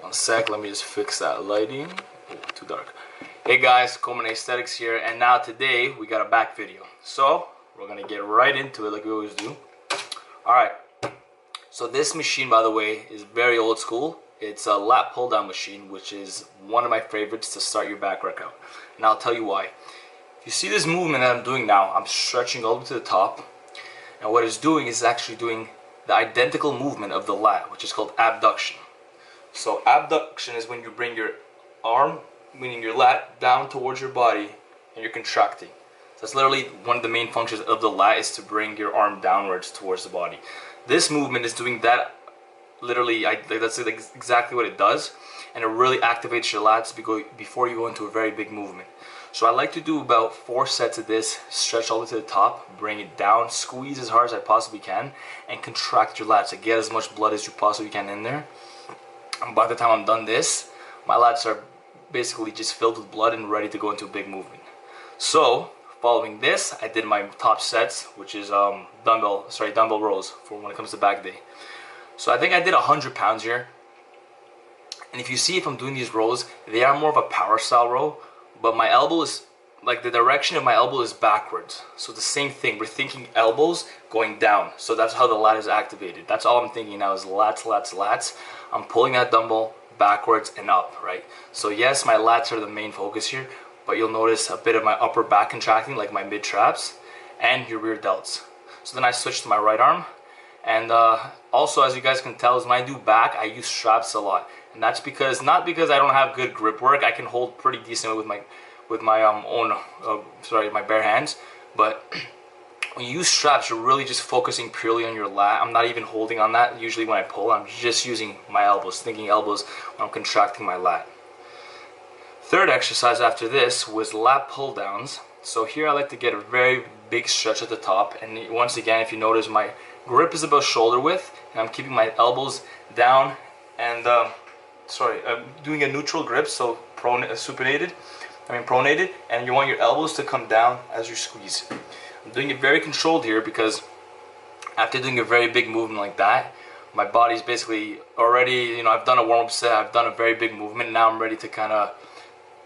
One sec, let me just fix that lighting. Oh, too dark. Hey guys, Coleman Aesthetics here, and now today we got a back video. So we're gonna get right into it like we always do. Alright, so this machine, by the way, is very old school. It's a lat pull down machine, which is one of my favorites to start your back workout. And I'll tell you why. If you see this movement that I'm doing now, I'm stretching all the way to the top. And what it's doing is actually doing the identical movement of the lat, which is called abduction. So abduction is when you bring your arm, meaning your lat, down towards your body and you're contracting. So that's literally one of the main functions of the lat, is to bring your arm downwards towards the body. This movement is doing that literally, that's exactly what it does, and it really activates your lats before you go into a very big movement. So I like to do about 4 sets of this, stretch all the way to the top, bring it down, squeeze as hard as I possibly can, and contract your lats to get as much blood as you possibly can in there. And by the time I'm done this, my lats are basically just filled with blood and ready to go into a big movement. So following this, I did my top sets, which is dumbbell rows for when it comes to back day. So I think I did 100 pounds here. And if you see, if I'm doing these rows, they are more of a power style row, but my elbow is, like, the direction of my elbow is backwards. So the same thing, we're thinking elbows going down. So that's how the lat is activated. That's all I'm thinking now is lats, lats, lats. I'm pulling that dumbbell backwards and up, right? So yes, my lats are the main focus here, but you'll notice a bit of my upper back contracting, like my mid traps and your rear delts. So then I switch to my right arm. And also, as you guys can tell, is when I do back, I use straps a lot, and that's because, not because I don't have good grip work. I can hold pretty decent with my my bare hands. But when you use straps, you're really just focusing purely on your lat. I'm not even holding on that. Usually when I pull, I'm just using my elbows, thinking elbows when I'm contracting my lat. Third exercise after this was lat pull downs. So here I like to get a very big stretch at the top, and once again, if you notice, my grip is about shoulder width, and I'm keeping my elbows down, and I'm doing a neutral grip, so pronated, and you want your elbows to come down as you squeeze. I'm doing it very controlled here because after doing a very big movement like that, my body's basically already, I've done a warm-up set, I've done a very big movement, now I'm ready to kind of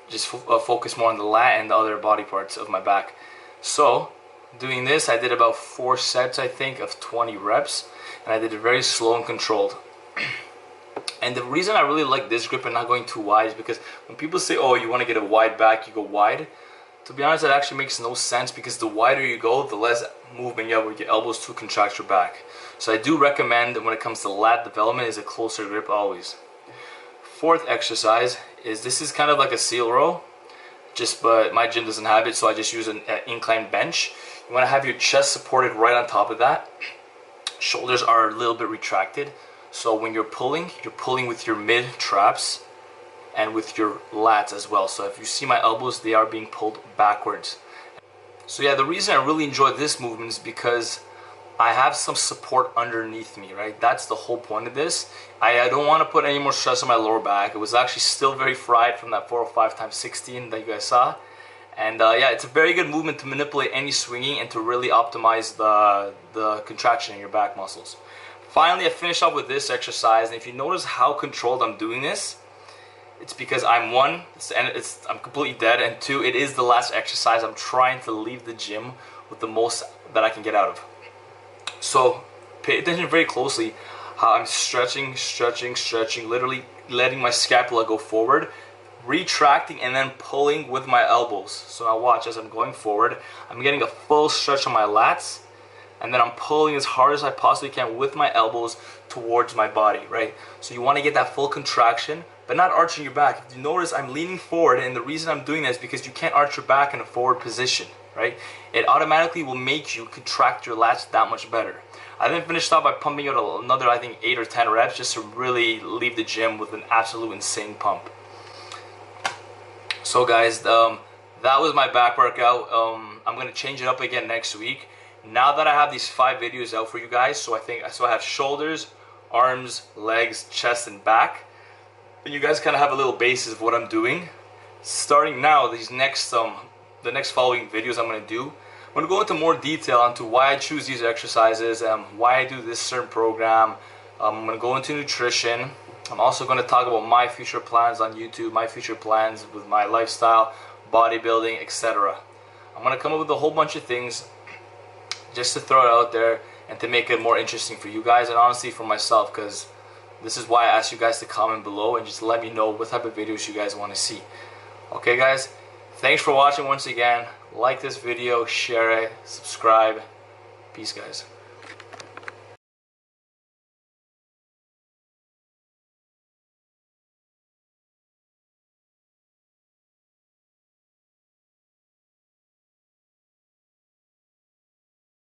just focus more on the lat and the other body parts of my back. So doing this, I did about 4 sets, I think, of 20 reps, and I did it very slow and controlled. And the reason I really like this grip and not going too wide is because when people say, oh, you want to get a wide back, you go wide. To be honest, that actually makes no sense, because the wider you go, the less movement you have with your elbows to contract your back. So I do recommend that when it comes to lat development, is a closer grip always. Fourth exercise is, this is kind of like a seal row, but my gym doesn't have it, so I just use an incline bench. You want to have your chest supported right on top of that. Shoulders are a little bit retracted, so when you're pulling with your mid traps and with your lats as well. So if you see my elbows, they are being pulled backwards. So yeah, the reason I really enjoy this movement is because I have some support underneath me, right? That's the whole point of this. I don't want to put any more stress on my lower back. It was actually still very fried from that 405 times 16 that you guys saw. And yeah, it's a very good movement to manipulate any swinging and to really optimize the contraction in your back muscles. Finally, I finished up with this exercise, and if you notice how controlled I'm doing this, it's because I'm completely dead, and 2, it is the last exercise. I'm trying to leave the gym with the most that I can get out of. So pay attention very closely how I'm stretching, literally letting my scapula go forward, retracting, and then pulling with my elbows. So now watch, as I'm going forward, I'm getting a full stretch on my lats, and then I'm pulling as hard as I possibly can with my elbows towards my body, right? So you want to get that full contraction, but not arching your back. If you notice, I'm leaning forward, and the reason I'm doing that is because you can't arch your back in a forward position, right? It automatically will make you contract your lats that much better. I then finished off by pumping out another, I think, 8 or 10 reps, just to really leave the gym with an absolute insane pump. So guys, that was my back workout. I'm gonna change it up again next week. Now that I have these 5 videos out for you guys, so I have shoulders, arms, legs, chest, and back. And you guys kind of have a little basis of what I'm doing. Starting now, the next following videos I'm gonna do, I'm gonna go into more detail onto why I choose these exercises, why I do this certain program. I'm gonna go into nutrition. I'm also going to talk about my future plans on YouTube, my future plans with my lifestyle, bodybuilding, etc. I'm going to come up with a whole bunch of things just to throw it out there and to make it more interesting for you guys and honestly for myself, because this is why I asked you guys to comment below and just let me know what type of videos you guys want to see. Okay guys, thanks for watching once again. Like this video, share it, subscribe. Peace guys.